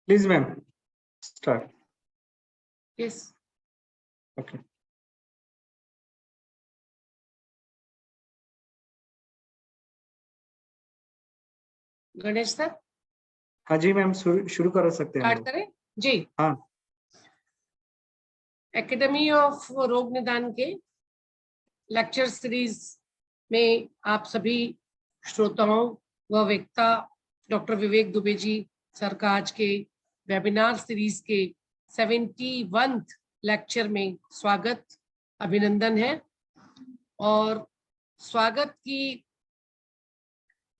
Please, ma'am, start. Yes. Okay. Ganesh sir, हाँ जी ma'am, शुरू कर सकते हैं। स्टार्ट करें जी। हाँ। एकेडमी ऑफ रोग निदान के लेक्चर सीरीज में आप सभी श्रोताओं व वक्ता डॉक्टर विवेक दुबे जी सर का आज के वेबिनार सीरीज के 71 लेक्चर में स्वागत, अभिनंदन है। और स्वागत की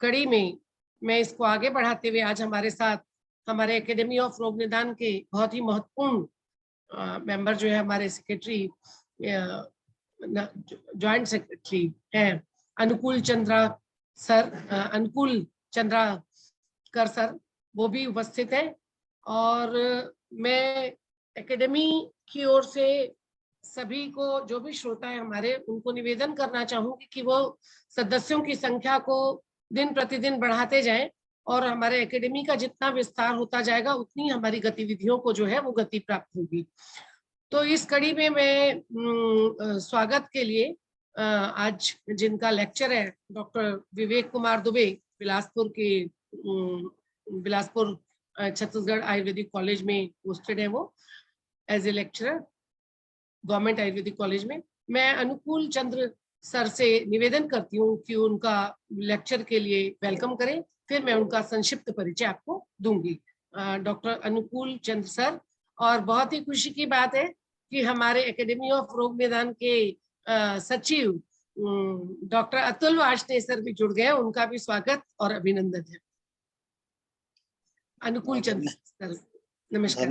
कड़ी में मैं इसको आगे बढ़ाते हुए आज हमारे साथ हमारे एकेडमी ऑफ रोग निदान के बहुत ही महत्वपूर्ण मेंबर जो है हमारे सेक्रेटरी, जॉइंट सेक्रेटरी हैं अनुकूल चंद्राकर सर, वो भी उपस्थित है। और मैं एकेडमी की ओर से सभी को, जो भी श्रोता है हमारे, उनको निवेदन करना चाहूंगी कि वो सदस्यों की संख्या को दिन प्रतिदिन बढ़ाते जाएं और हमारे एकेडमी का जितना विस्तार होता जाएगा उतनी हमारी गतिविधियों को जो है वो गति प्राप्त होगी। तो इस कड़ी में मैं स्वागत के लिए आज जिनका लेक्चर है डॉक्टर विवेक कुमार दुबे, बिलासपुर छत्तीसगढ़ आयुर्वेदिक कॉलेज में पोस्टेड है वो as a lecturer government Ayurvedic college में। मैं अनुकूल चंद्र सर से निवेदन करती हूँ कि उनका लेक्चर के लिए वेलकम करें, फिर मैं उनका संक्षिप्त परिचय आपको दूंगी। डॉक्टर अनुकूल चंद्र सर, और बहुत ही खुशी की बात है कि हमारे एकेडमी ऑफ रोग निदान के सचिव डॉक्टर अतुल वार्ष्णेय सर भी जुड़ गए, उनका भी स्वागत और अभिनंदन है। अनुकूल चंद्र सर, नमस्कार।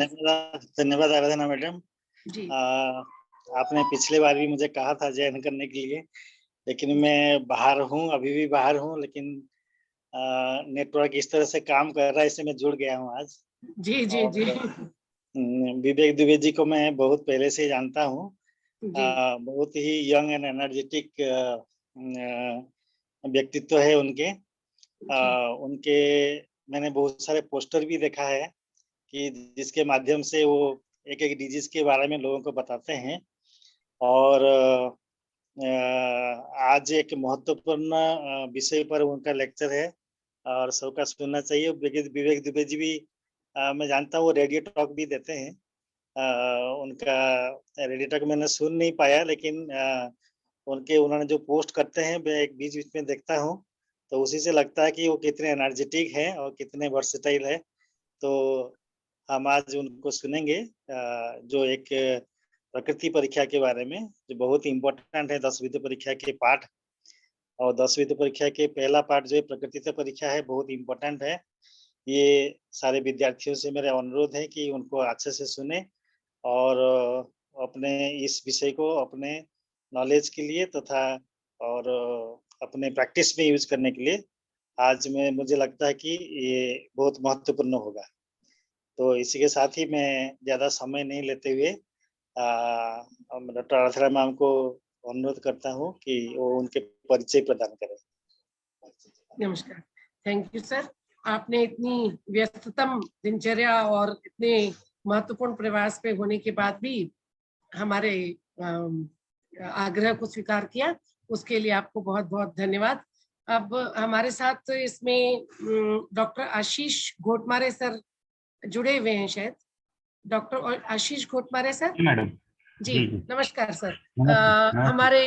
धन्यवाद आराधना मैडम जी। आपने पिछले बार भी मुझे कहा था ज्वाइन करने के लिए, लेकिन मैं बाहर हूँ, अभी भी बाहर हूँ, लेकिन नेटवर्क इस तरह से काम कर रहा है, इससे मैं जुड़ गया हूँ आज। जी जी जी। विवेक दुबे जी को मैं बहुत पहले से जानता हूँ। बहुत ही यंग एंड एनर्जेटिक व्यक्तित्व है उनके। उनके मैंने बहुत सारे पोस्टर भी देखा है कि जिसके माध्यम से वो एक एक डिजीज के बारे में लोगों को बताते हैं। और आज एक महत्वपूर्ण विषय पर उनका लेक्चर है और सबका सुनना चाहिए। विवेक दुबे जी भी मैं जानता हूँ वो रेडियो टॉक भी देते हैं। उनका रेडियो टॉक मैंने सुन नहीं पाया, लेकिन उन्होंने जो पोस्ट करते हैं मैं एक बीच बीच में देखता हूँ, तो उसी से लगता है कि वो कितने एनर्जेटिक हैं और कितने वर्सेटाइल है। तो हम आज उनको सुनेंगे जो एक प्रकृति परीक्षा के बारे में, जो बहुत इम्पोर्टेंट है 10वीं परीक्षा के पाठ। और 10वीं परीक्षा के पहला पाठ जो है प्रकृति परीक्षा है, बहुत इम्पोर्टेंट है। ये सारे विद्यार्थियों से मेरा अनुरोध है कि उनको अच्छे से सुने और अपने इस विषय को अपने नॉलेज के लिए तथा और अपने प्रैक्टिस में यूज करने के लिए आज मुझे लगता है कि ये बहुत महत्वपूर्ण होगा। तो इसी के साथ ही मैं ज्यादा समय नहीं लेते हुए डॉक्टर आराधना मैम को अनुरोध करता हूँ कि वो उनके परिचय प्रदान करें। नमस्कार, थैंक यू सर। आपने इतनी व्यस्ततम दिनचर्या और इतने महत्वपूर्ण प्रवास पे होने के बाद भी हमारे आग्रह को स्वीकार किया, उसके लिए आपको बहुत बहुत धन्यवाद। अब हमारे साथ इसमें डॉक्टर आशीष घोटमारे सर जुड़े हुए हैं, शायद डॉक्टर आशीष घोटमारे सर। मैडम जी, नमस्कार सर। नमस्कार। हमारे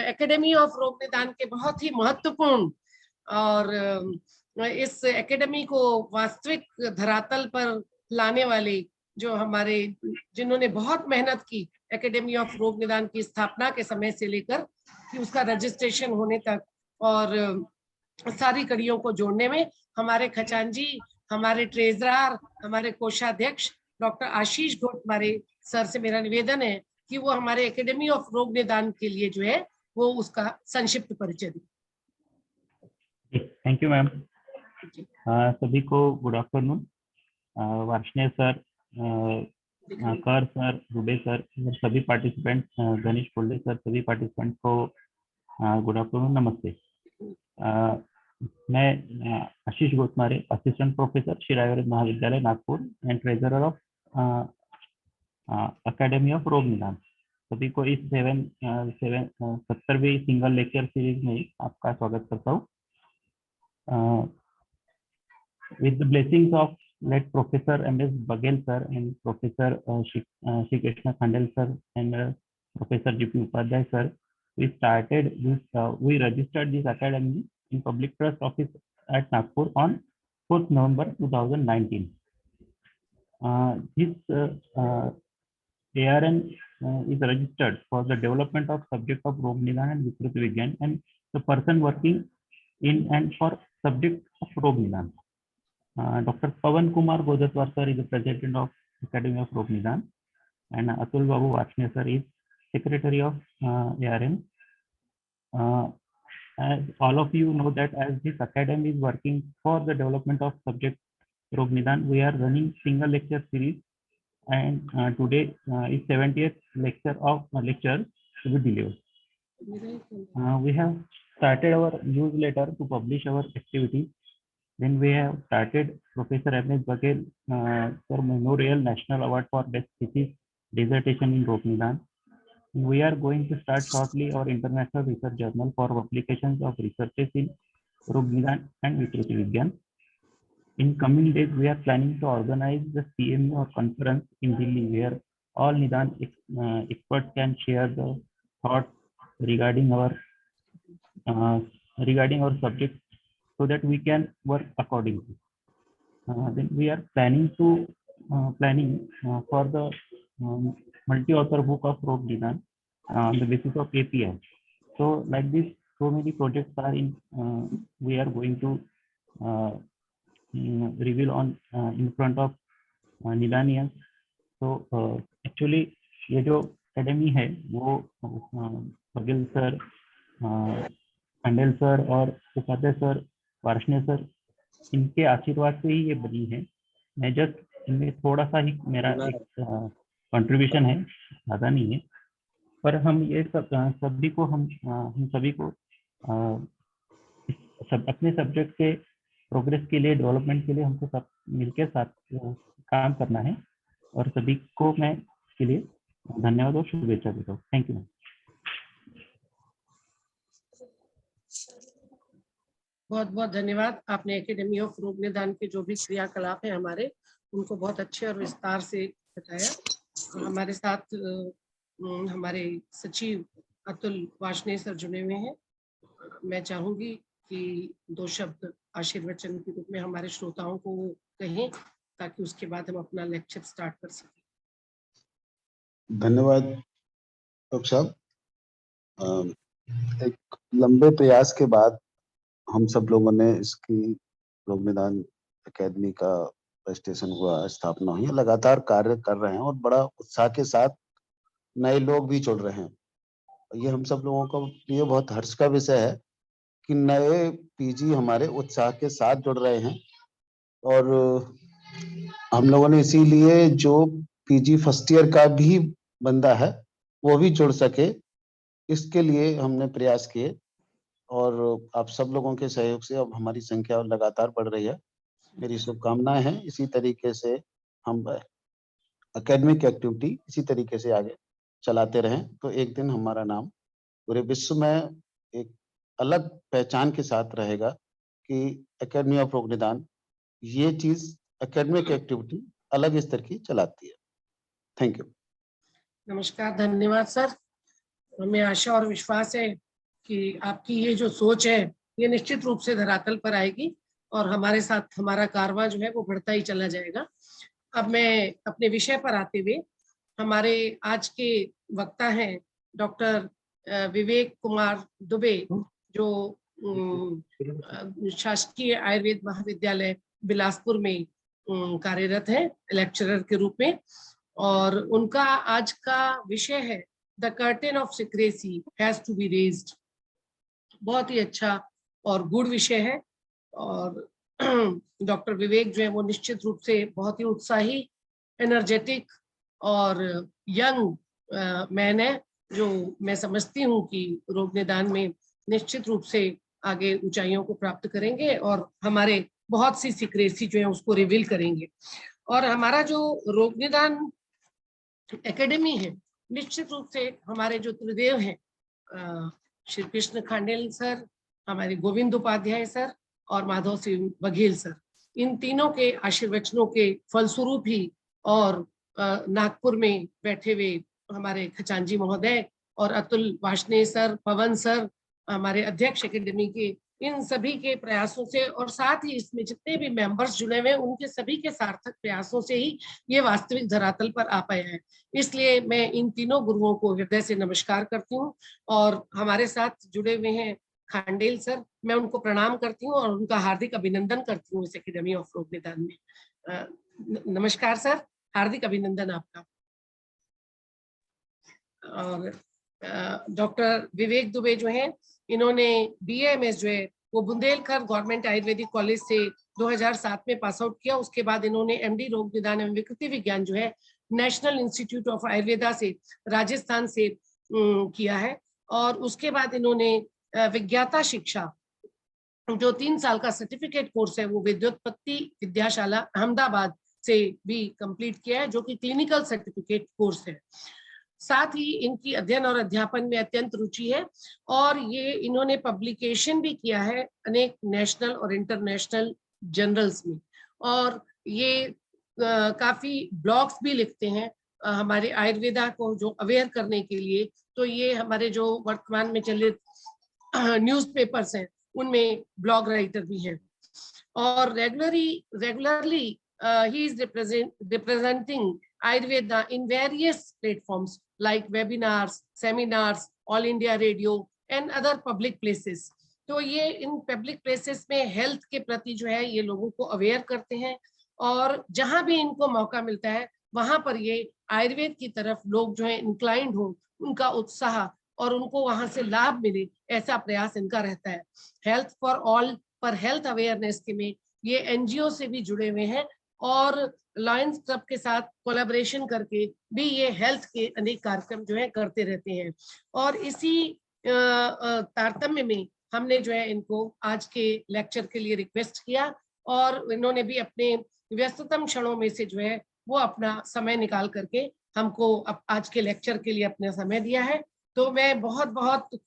एकेडमी ऑफ रोग निदान के बहुत ही महत्वपूर्ण और इस एकेडमी को वास्तविक धरातल पर लाने वाले जो हमारे, जिन्होंने बहुत मेहनत की एकेडमी ऑफ रोग निदान की स्थापना के समय से लेकर कि उसका रजिस्ट्रेशन होने तक, और सारी कड़ियों को जोड़ने में हमारे खजांची, हमारे ट्रेजरर, हमारे कोषाध्यक्ष डॉक्टर आशीष घोटमारे सर से मेरा निवेदन है कि वो हमारे एकेडमी ऑफ रोग निदान के लिए जो है वो उसका संक्षिप्त परिचय दें। Thank you ma'am. सभी को गुड आफ्टरनून। वार्ष्णेय सर, कर सर, दुबे सर, सभी पार्टिसिपेंट, गणेश कोल्डे सर, सभी पार्टिसिपेंट को गुड आफ्टरनून, नमस्ते। मैं आशीष गोतमारे, असिस्टेंट प्रोफेसर श्री आयुर्वेद महाविद्यालय Nagpur and treasurer of academy of रोग निदान। सभी को इस 70वीं सिंगल लेक्चर सीरीज में आपका स्वागत करता हूँ। With the blessings of late Professor M.S. Baghel sir and Professor Shri Krishna Khandel sir and Professor G.P. Upadhyay sir, we registered this academy in Public Trust Office at Nagpur on 4th November 2019. This ARN is registered for the development of subject of Rog Nidan and Vikruti Vigyan and the person working in and for subject of Rog Nidan. Dr. Pawan Kumar Godhatwar sir is the president of Academy of Rog Nidan and Atul Babu Varshne sir is secretary of ARN. As all of you know that as this academy is working for the development of subject Rog Nidan, we are running single lecture series and today is 70th lecture to be delivered. We have started our newsletter to publish our activities. Then we have started Professor M.S. Baghel for Memorial National Award for Best Thesis Dissertation in Rog Nidan. We are going to start shortly our international research journal for publications of researches in Rog Nidan and Vikruti Vigyan. In coming days, we are planning to organize the CME or conference in Delhi where all Nidan experts can share the thoughts regarding our subject so that we can work accordingly. Then we are planning for the multi-author book of Rog Nidan on the basis of API. So like this, so many projects are in. We are going to reveal on in front of Nidanians. So actually ये जो academy है वो Baghel sir, Khandel sir और Upadhyay sir, Varshney sir, इनके आशीर्वाद से ही ये बनी है। मैं जस्ट इनमें थोड़ा सा ही मेरा एक कंट्रीब्यूशन है, ज़्यादा नहीं है, पर हम ये सभी को हम सभी को अपने सब्जेक्ट के प्रोग्रेस के लिए, डेवलपमेंट के लिए हमको सब मिलकर साथ काम करना है और सभी को मैं इसके लिए धन्यवाद और शुभेच्छा देता हूँ। Thank you. बहुत बहुत धन्यवाद। आपने एकेडमी ऑफ रोग निदान के जो भी क्रियाकलाप है हमारे, उनको बहुत अच्छे और विस्तार से बताया। हमारे साथ हमारे सचिव अतुल वार्ष्णेय सर जुड़े हुए हैं। मैं चाहूंगी कि 2 शब्द आशीर्वचन के रूप में हमारे श्रोताओं को कहें ताकि उसके बाद हम अपना लेक्चर स्टार्ट कर सकें। धन्यवाद डॉक्टर साहब। एक लंबे प्रयास के बाद हम सब लोगों ने इसकी रोग निदान अकेडमी का रजिस्ट्रेशन हुआ, स्थापना हुई, लगातार कार्य कर रहे हैं और बड़ा उत्साह के साथ नए लोग भी जुड़ रहे हैं। ये हम सब लोगों को लिए बहुत हर्ष का विषय है कि नए पीजी हमारे उत्साह के साथ जुड़ रहे हैं और हम लोगों ने इसीलिए जो पीजी फर्स्ट ईयर का भी बंदा है वो भी जुड़ सके, इसके लिए हमने प्रयास किए और आप सब लोगों के सहयोग से अब हमारी संख्या लगातार बढ़ रही है। मेरी शुभकामनाएं हैं इसी तरीके से हम एकेडमिक एक्टिविटी इसी तरीके से आगे चलाते रहें तो एक दिन हमारा नाम पूरे विश्व में एक अलग पहचान के साथ रहेगा कि एकेडमी ऑफ रोग निदान ये चीज एकेडमिक एक्टिविटी अलग स्तर की चलाती है। Thank you. नमस्कार, धन्यवाद सर। हमें आशा और विश्वास है कि आपकी ये जो सोच है ये निश्चित रूप से धरातल पर आएगी और हमारे साथ हमारा कारवां जो है वो बढ़ता ही चला जाएगा। अब मैं अपने विषय पर आते हुए, हमारे आज के वक्ता हैं डॉक्टर विवेक कुमार दुबे, जो शासकीय आयुर्वेद महाविद्यालय बिलासपुर में कार्यरत है लेक्चरर के रूप में, और उनका आज का विषय है the curtain of secrecy has to be raised. बहुत ही अच्छा और गुड विषय है और डॉक्टर विवेक जो है वो निश्चित रूप से बहुत ही उत्साही, एनर्जेटिक और यंग मैन है, जो मैं समझती हूँ कि रोग निदान में निश्चित रूप से आगे ऊंचाइयों को प्राप्त करेंगे और हमारे बहुत सी सीक्रेसी जो है उसको रिवील करेंगे। और हमारा जो रोग निदान एकेडमी है, निश्चित रूप से हमारे जो त्रिदेव हैं, श्री कृष्ण खांडेल सर, हमारे गोविंद उपाध्याय सर और माधव सिंह बघेल सर, इन तीनों के आशीर्वचनों के फलस्वरूप ही और नागपुर में बैठे हुए हमारे खचांजी महोदय और अतुल वार्ष्णेय सर, पवन सर, हमारे अध्यक्ष एकेडमी के, इन सभी के प्रयासों से और साथ ही इसमें जितने भी मेंबर्स जुड़े हुए हैं उनके सभी के सार्थक प्रयासों से ही ये वास्तविक धरातल पर आ पाया है। इसलिए मैं इन तीनों गुरुओं को हृदय से नमस्कार करती हूँ और हमारे साथ जुड़े हुए हैं खांडेल सर, मैं उनको प्रणाम करती हूँ और उनका हार्दिक अभिनंदन करती हूँ इस एकेडमी ऑफ रोग निदान में। नमस्कार सर, हार्दिक अभिनंदन आपका। और डॉक्टर विवेक दुबे जो हैं, इन्होंने BAMS जो है वो बुंदेलखंड गवर्नमेंट आयुर्वेदिक कॉलेज से 2007 में पास आउट किया। उसके बाद इन्होंने MD रोग निदान एवं विकृति विज्ञान जो है नेशनल इंस्टीट्यूट ऑफ आयुर्वेदा से राजस्थान से किया है। और उसके बाद इन्होंने विज्ञाता शिक्षा जो 3 साल का सर्टिफिकेट कोर्स है वो विद्योत्पत्ति विद्याशाला अहमदाबाद से भी कंप्लीट किया है, जो कि क्लिनिकल सर्टिफिकेट कोर्स है। साथ ही इनकी अध्ययन और अध्यापन में अत्यंत रुचि है और ये इन्होंने पब्लिकेशन भी किया है अनेक नेशनल और इंटरनेशनल जर्नल्स में, और ये काफी ब्लॉग्स भी लिखते हैं हमारे आयुर्वेदा को जो अवेयर करने के लिए। तो ये हमारे जो वर्तमान में चलित न्यूज़पेपर्स हैं उनमें ब्लॉग राइटर भी हैं और regularly he is representing Ayurveda in various platforms like webinars, seminars, All India Radio and other public places. तो ये इन पब्लिक प्लेसेस में हेल्थ के प्रति जो है ये लोगों को अवेयर करते हैं और जहां भी इनको मौका मिलता है वहां पर ये आयुर्वेद की तरफ लोग जो है इंक्लाइंड हो, उनका उत्साह और उनको वहां से लाभ मिले, ऐसा प्रयास इनका रहता है। हेल्थ फॉर ऑल पर हेल्थ अवेयरनेस के में ये NGO से भी जुड़े हुए हैं और लायंस क्लब के साथ कोलैबोरेशन करके भी ये हेल्थ के अनेक कार्यक्रम जो है करते रहते हैं। और इसी तारतम्य में हमने जो है इनको आज के लेक्चर के लिए रिक्वेस्ट किया और इन्होंने भी अपने व्यस्ततम क्षणों में से जो है वो अपना समय निकाल करके हमको आज के लेक्चर के लिए अपना समय दिया है। तो मैं बहुत बहुत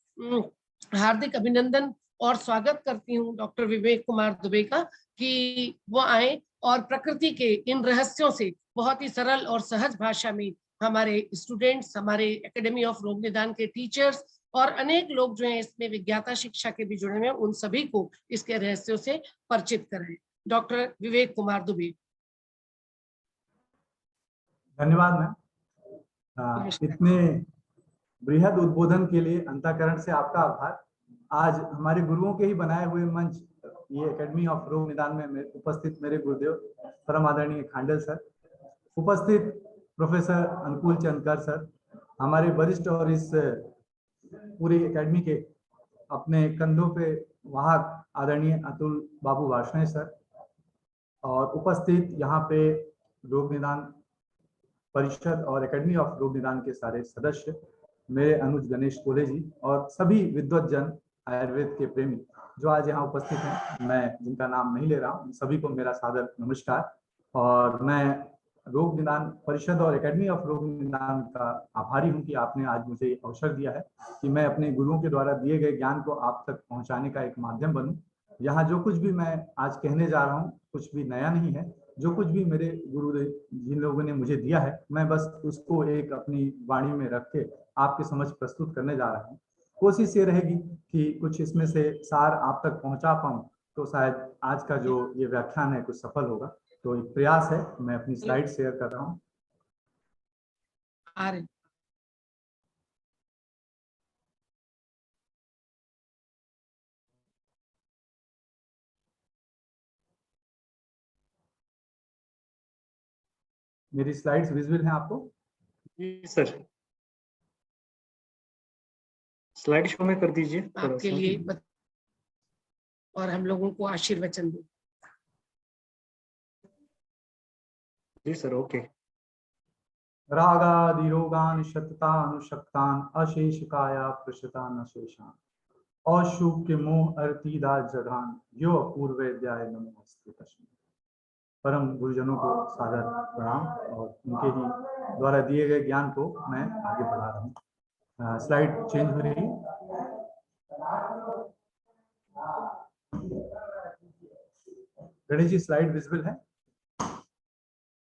हार्दिक अभिनंदन और स्वागत करती हूँ डॉक्टर विवेक कुमार दुबे का कि वो आए और प्रकृति के इन रहस्यों से बहुत ही सरल और सहज भाषा में हमारे स्टूडेंट्स, हमारे एकेडमी ऑफ रोग निदान के टीचर्स और अनेक लोग जो हैं इसमें विज्ञाता शिक्षा के भी जुड़े हुए हैं, उन सभी को इसके रहस्यों से परिचित कराएं। डॉक्टर विवेक कुमार दुबे। धन्यवाद मैम, इतने बृहद उद्बोधन के लिए अंतःकरण से आपका आभार। आज हमारे गुरुओं के ही बनाए हुए मंच ये एकेडमी ऑफ रोग निदान में उपस्थित मेरे गुरुदेव परम आदरणीय खांडेल सर, उपस्थित प्रोफेसर अनुकूल चंदकर सर, हमारे वरिष्ठ और इस पूरी एकेडमी के अपने कंधों पे वाहक आदरणीय अतुल बाबू वार्ष्णेय सर, और उपस्थित यहाँ पे रोग निदान परिषद और एकेडमी ऑफ रोग निदान के सारे सदस्य, मेरे अनुज गणेश कोले जी और सभी विद्वत जन आयुर्वेद के प्रेमी जो आज यहाँ उपस्थित हैं, मैं जिनका नाम नहीं ले रहा हूँ, सभी को मेरा सादर नमस्कार। और मैं रोग निदान परिषद और एकेडमी ऑफ रोग निदान का आभारी हूँ कि आपने आज मुझे अवसर दिया है कि मैं अपने गुरुओं के द्वारा दिए गए ज्ञान को आप तक पहुँचाने का एक माध्यम बनूं। यहाँ जो कुछ भी मैं आज कहने जा रहा हूँ कुछ भी नया नहीं है, जो कुछ भी मेरे गुरु जिन लोगों ने मुझे दिया है मैं बस उसको एक अपनी वाणी में रख के आपके समझ प्रस्तुत करने जा रहा हूँ। कोशिश ये रहेगी कि कुछ इसमें से सार आप तक पहुंचा पाऊं, तो शायद आज का जो ये व्याख्यान है कुछ सफल होगा। तो एक प्रयास है, मैं अपनी स्लाइड शेयर कर रहा हूँ। मेरी स्लाइड्स विजुअल हैं आपको? जी सर, स्लाइड शो में कर दीजिए आपके लिए और हम लोगों को आशीर्वचन दो। जी सर, ओके। रागादि रोगान शततान शक्तान अशेष काया प्रशतान अशेषान अशुभ के मोह अर्तिदा जगान यो अपूर्व द्याय नमोस्ते तस्मै। परम गुरुजनों को सादर प्रणाम और उनके ही द्वारा दिए गए ज्ञान को मैं आगे बढ़ा रहा हूँ। स्लाइड चेंज हो रही है। गणेश जी स्लाइड विजिबल है?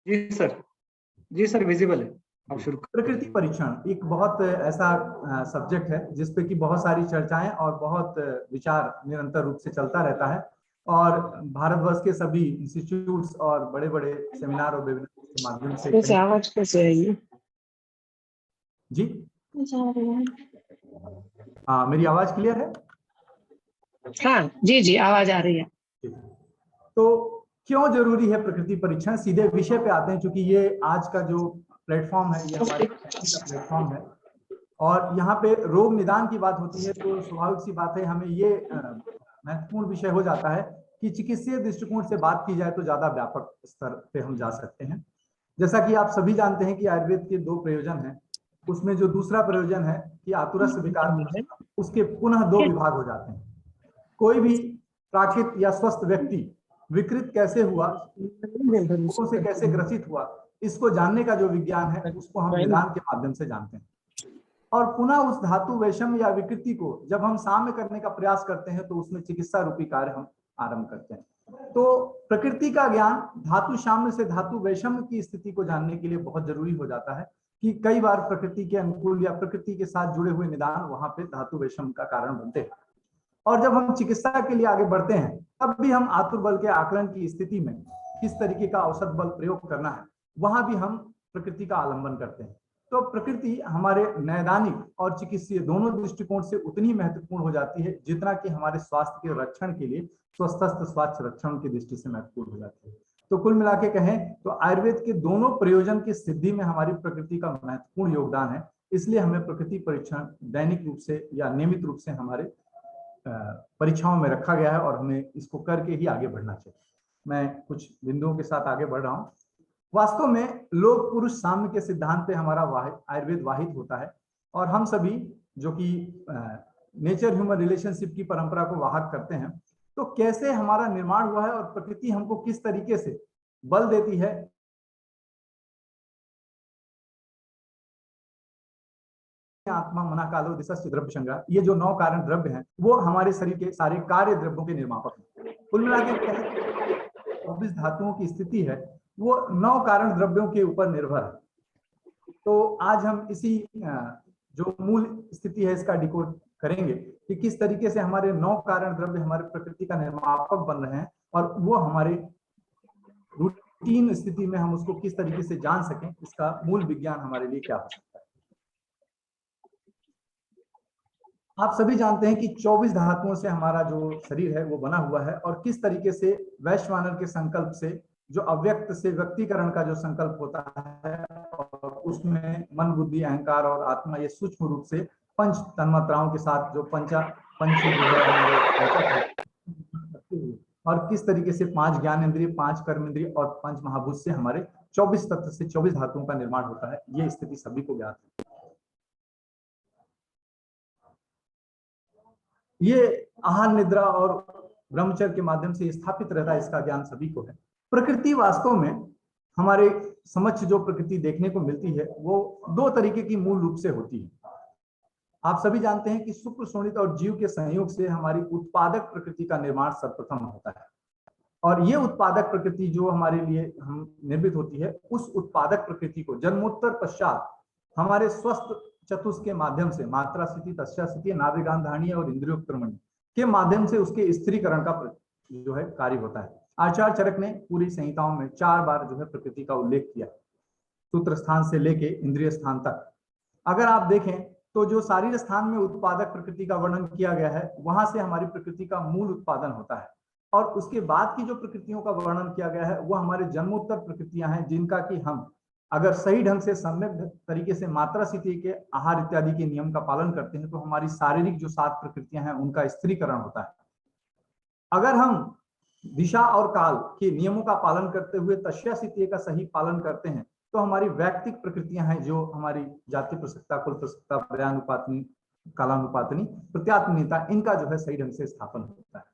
जी सर विजिबल है। आप शुरू प्रकृति परीक्षण एक बहुत ऐसा सब्जेक्ट है जिसपे कि बहुत सारी चर्चाएं और बहुत विचार निरंतर रूप से चलता रहता है और भारतवर्ष के सभी इंस्टीट्यूट्स और बड़े बड़े सेमिनार और वेबिनार के माध्यम से आवाज कैसे है जी हाँ मेरी आवाज क्लियर है? हाँ जी आवाज आ रही है। तो क्यों जरूरी है प्रकृति परीक्षण? सीधे विषय पे आते हैं, क्योंकि ये आज का जो प्लेटफॉर्म है ये हमारे प्लेटफॉर्म है और यहाँ पे रोग निदान की बात होती है तो स्वाभाविक सी बात है हमें ये महत्वपूर्ण विषय हो जाता है कि चिकित्सीय दृष्टिकोण से बात की जाए तो ज्यादा व्यापक स्तर पे हम जा सकते हैं। जैसा कि आप सभी जानते हैं कि आयुर्वेद के 2 प्रयोजन हैं, उसमें जो दूसरा प्रयोजन है कि आतुरस्य विकार, उसके पुनः 2 विभाग हो जाते हैं। कोई भी प्राकृत या स्वस्थ व्यक्ति विकृत कैसे हुआ, रोगों से कैसे ग्रसित हुआ, इसको जानने का जो विज्ञान है उसको हम निदान के माध्यम से जानते हैं। और पुनः उस धातु वैषम्य या विकृति को जब हम साम्य करने का प्रयास करते हैं तो उसमें चिकित्सा रूपी कार्य हम आरंभ करते हैं। तो प्रकृति का ज्ञान धातु साम्य से धातु वैषम्य की स्थिति को जानने के लिए बहुत जरूरी हो जाता है कि कई बार प्रकृति के अनुकूल या प्रकृति के साथ जुड़े हुए निदान वहां पे धातु वैषम्य का कारण बनते हैं। और जब हम चिकित्सा के लिए आगे बढ़ते हैं तब भी हम आतुर बल के आकलन की स्थिति में किस तरीके का औसत बल प्रयोग करना है वहां भी हम प्रकृति का आलंबन करते हैं। तो प्रकृति हमारे नैदानिक और चिकित्सीय दोनों दृष्टिकोण से उतनी महत्वपूर्ण हो जाती है जितना कि हमारे स्वास्थ्य के रक्षण के लिए स्वस्थ स्वास्थ्य रक्षण की दृष्टि से महत्वपूर्ण हो जाती है। तो कुल मिला के कहें तो आयुर्वेद के दोनों प्रयोजन की सिद्धि में हमारी प्रकृति का महत्वपूर्ण योगदान है। इसलिए हमें प्रकृति परीक्षण दैनिक रूप से या नियमित रूप से हमारे परीक्षाओं में रखा गया है और हमें इसको करके ही आगे बढ़ना चाहिए। मैं कुछ बिंदुओं के साथ आगे बढ़ रहा हूँ। वास्तव में लोक पुरुष साम्य के सिद्धांत पे हमारा आयुर्वेद वाहित होता है और हम सभी जो कि नेचर ह्यूमन रिलेशनशिप की परंपरा को वाहक करते हैं। तो कैसे हमारा निर्माण हुआ है और प्रकृति हमको किस तरीके से बल देती है, आत्मा मना कालो दिशा द्रव्य संग्रह, ये जो 9 कारण द्रव्य हैं वो हमारे शरीर के सारे कार्य द्रव्यों के निर्मापक हैं। कुल मिलाकर 24 धातुओं की स्थिति है वो 9 कारण द्रव्यों के ऊपर निर्भर है। तो आज हम इसी जो मूल स्थिति है इसका डिकोड करेंगे कि किस तरीके से हमारे 9 कारण द्रव्य हमारे प्रकृति का निर्मापक बन रहे हैं और वो हमारे रूटीन स्थिति में हम उसको किस तरीके से जान सकें, इसका मूल विज्ञान हमारे लिए क्या हो सकता है। आप सभी जानते हैं कि 24 धातुओं से हमारा जो शरीर है वो बना हुआ है और किस तरीके से वैश्वानर के संकल्प से जो अव्यक्त से व्यक्तिकरण का जो संकल्प होता है और उसमें मन बुद्धि अहंकार और आत्मा ये सूक्ष्म रूप से पंच तन्मात्राओं के साथ जो पंच और किस तरीके से 5 ज्ञान इंद्रिय, 5 कर्म इंद्रिय और 5 महाभूत से हमारे 24 तत्व से 24 धातुओं का निर्माण होता है। ये स्थिति सभी को ज्ञात है। ये आहार निद्रा और ब्रह्मचर्य के माध्यम से स्थापित रहता है, इसका ज्ञान सभी को है। प्रकृति वास्तव में हमारे समक्ष जो प्रकृति देखने को मिलती है वो 2 तरीके की मूल रूप से होती है। आप सभी जानते हैं कि शुक्र शोणित और जीव के संयोग से हमारी उत्पादक प्रकृति का निर्माण सर्वप्रथम होता है और ये उत्पादक प्रकृति जो हमारे लिए हम निर्मित होती है उस उत्पादक प्रकृति को जन्मोत्तर पश्चात हमारे स्वस्थ चतुष के माध्यम से मात्रा स्थिति, तस्या स्थिति, नाभिगांधारणीय और इंद्रियोक्तमणीय के माध्यम से उसके स्त्रीकरण का जो है कार्य होता है। आचार्य चरक ने पूरी संहिताओं में 4 बार जो है प्रकृति का उल्लेख किया, सूत्र स्थान से लेके इंद्रिय स्थान तक। अगर आप देखें तो जो शारीर स्थान में उत्पादक प्रकृति का वर्णन किया गया है वहां से हमारी प्रकृति का मूल उत्पादन होता है और उसके बाद की जो प्रकृतियों का वर्णन किया गया है वो हमारे जन्मोत्तर प्रकृतियां हैं जिनका कि हम अगर सही ढंग से सम्यक तरीके से मात्रा स्थिति के आहार इत्यादि के नियम का पालन करते हैं तो हमारी शारीरिक जो 7 प्रकृतियां हैं उनका स्त्रीकरण होता है। अगर हम दिशा और काल के नियमों का पालन करते हुए तस्या स्थिति का सही पालन करते हैं तो हमारी वैयक्तिक प्रकृतियां हैं जो हमारी जाति प्रसक्ता, कुल प्रसक्ता, पर्यानुपातनी, कालानुपातनी, प्रत्यात्मनीता, इनका जो है सही ढंग से स्थापन होता है।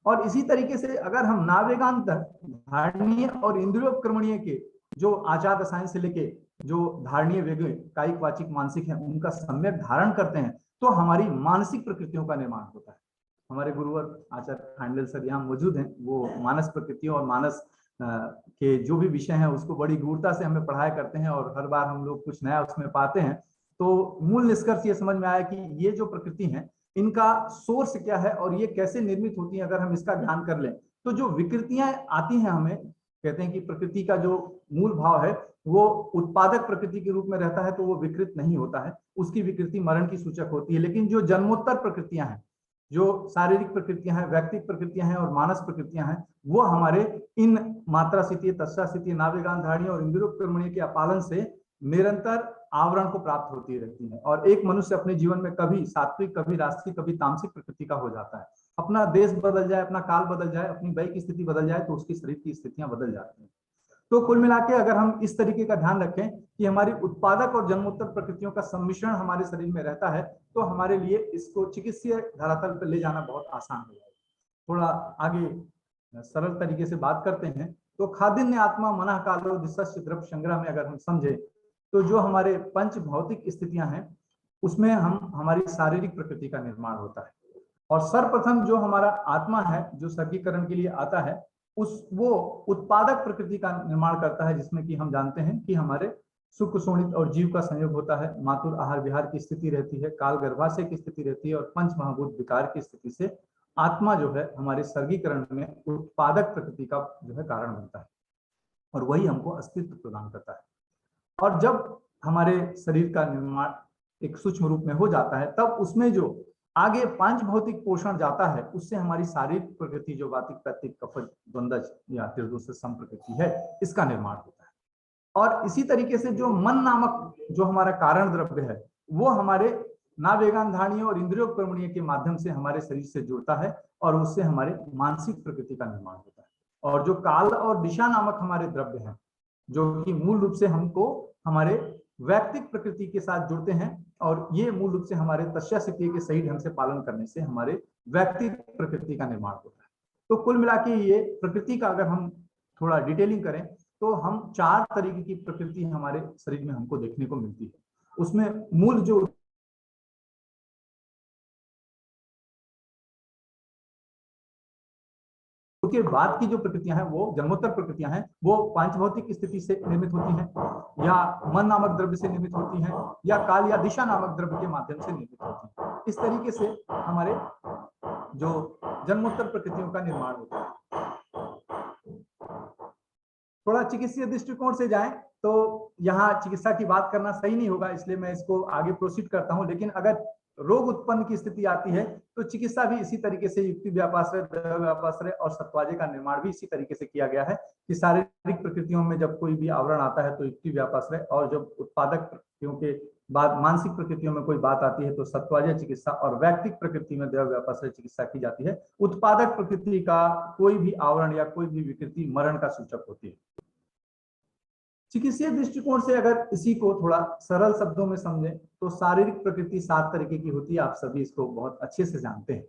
और इसी तरीके से अगर हम नावेगांत धारणीय और इंद्रियोपक्रमणीय के जो आचार रसायन से लेके जो धारणीय वेग कायिक वाचिक मानसिक है उनका सम्यक धारण करते हैं तो हमारी मानसिक प्रकृतियों का निर्माण होता है। हमारे गुरुवर आचार्य खांडेल सर यहाँ मौजूद हैं, वो मानस प्रकृतियों और मानस के जो भी विषय हैं उसको बड़ी गूढ़ता से हमें पढ़ाया करते हैं और हर बार हम लोग कुछ नया उसमें पाते हैं। तो मूल निष्कर्ष ये समझ में आया कि ये जो प्रकृति है इनका सोर्स क्या है और ये कैसे निर्मित होती है। अगर हम इसका ध्यान कर लें तो जो विकृतियां आती हैं, हमें कहते हैं कि प्रकृति का जो मूल भाव है वो उत्पादक प्रकृति के रूप में रहता है तो वो विकृत नहीं होता है, उसकी विकृति मरण की सूचक होती है। लेकिन जो जन्मोत्तर प्रकृतियां हैं, जो शारीरिक प्रकृतियां हैं, व्यक्तिक प्रकृतियां हैं और मानस प्रकृतियां हैं, वो हमारे इन मात्रा स्थिति, तस्सा स्थिति, नावेगान धारणीय और इंद्रियोपक्रमणीय के अपालन से निरंतर आवरण को प्राप्त होती रहती है। और एक मनुष्य अपने जीवन में कभी सात्विक, कभी राजसिक, कभी तामसिक प्रकृति का हो जाता है। अपना देश बदल जाए, अपना काल बदल जाए, अपनी वय की स्थिति बदल जाए तो उसकी शरीर की स्थितियां बदल जाती हैं। तो कुल मिला के अगर हम इस तरीके का ध्यान रखें कि हमारी उत्पादक और जन्मोत्तर प्रकृतियों का सम्मिश्रण हमारे शरीर में रहता है तो हमारे लिए इसको चिकित्सीय धरातल पर ले जाना बहुत आसान हो जाएगा। थोड़ा आगे सरल तरीके से बात करते हैं तो खादिन्य आत्मा मनः कालो दिशस्य द्रव्य संग्रह में अगर हम समझे तो जो हमारे पंच भौतिक स्थितियां हैं उसमें हमारी शारीरिक प्रकृति का निर्माण होता है। और सर्वप्रथम जो हमारा आत्मा है जो सर्गीकरण के लिए आता है वो उत्पादक प्रकृति का निर्माण करता है, जिसमें कि हम जानते हैं कि हमारे सुख शोणित और जीव का संयोग होता है, मातुर आहार विहार की स्थिति रहती है, काल गर्भाशय की स्थिति रहती है और पंच महाभूत विकार की स्थिति से आत्मा जो है हमारे सर्गीकरण में उत्पादक प्रकृति का जो है कारण बनता है और वही हमको अस्तित्व प्रदान करता है। और जब हमारे शरीर का निर्माण एक सूक्ष्म रूप में हो जाता है तब उसमें जो आगे पांच भौतिक पोषण जाता है उससे हमारी शारीरिक प्रकृति जो वातिक पैतिक कफज द्वंद्वज या त्रिदोष सम प्रकृति है इसका निर्माण होता है। और इसी तरीके से जो मन नामक जो हमारा कारण द्रव्य है वो हमारे नावेगान धारणीय और इंद्रियोपक्रमणीय के माध्यम से हमारे शरीर से जुड़ता है और उससे हमारे मानसिक प्रकृति का निर्माण होता है। और जो काल और दिशा नामक हमारे द्रव्य हैं जो कि मूल रूप से हमको हमारे वैयक्तिक प्रकृति के साथ जुड़ते हैं और ये मूल रूप से हमारे तस्या स्थिति के सही ढंग से पालन करने से हमारे वैयक्तिक प्रकृति का निर्माण होता है। तो कुल मिला के ये प्रकृति का अगर हम थोड़ा डिटेलिंग करें तो हम चार तरीके की प्रकृति हमारे शरीर में हमको देखने को मिलती है। उसमें मूल जो के बाद की जो प्रकृतियां हैं वो जन्मोत्तर प्रकृतियां हैं, वो पांच भौतिक स्थिति से निर्मित होती हैं या मन नामक द्रव्य से निर्मित होती हैं या काल या दिशा नामक द्रव्य के माध्यम से निर्मित होती हैं। इस तरीके से हमारे जो जन्मोत्तर प्रकृतियों का निर्माण होता है। थोड़ा चिकित्सीय दृष्टिकोण से जाएं तो यहाँ चिकित्सा की बात करना सही नहीं होगा, इसलिए मैं इसको आगे प्रोसीड करता हूं। लेकिन अगर रोग उत्पन्न की स्थिति आती है तो चिकित्सा भी इसी तरीके से युक्ति व्यापाश्रय, द्रव्य व्यापाश्रय और सत्वाजे का निर्माण भी इसी तरीके से किया गया है कि शारीरिक प्रकृतियों में जब कोई भी आवरण आता है तो युक्ति व्यापाश्रय और जब उत्पादक प्रकृतियों के बाद मानसिक प्रकृतियों में कोई बात आती है तो सत्वाजे चिकित्सा और वैयक्तिक प्रकृति में द्रव्य व्यापाश्रय चिकित्सा की जाती है। उत्पादक प्रकृति का कोई भी आवरण या कोई भी विकृति मरण का सूचक होती है। चिकित्सीय दृष्टिकोण से अगर इसी को थोड़ा सरल शब्दों में समझें तो शारीरिक प्रकृति 7 तरीके की होती है, आप सभी इसको बहुत अच्छे से जानते हैं।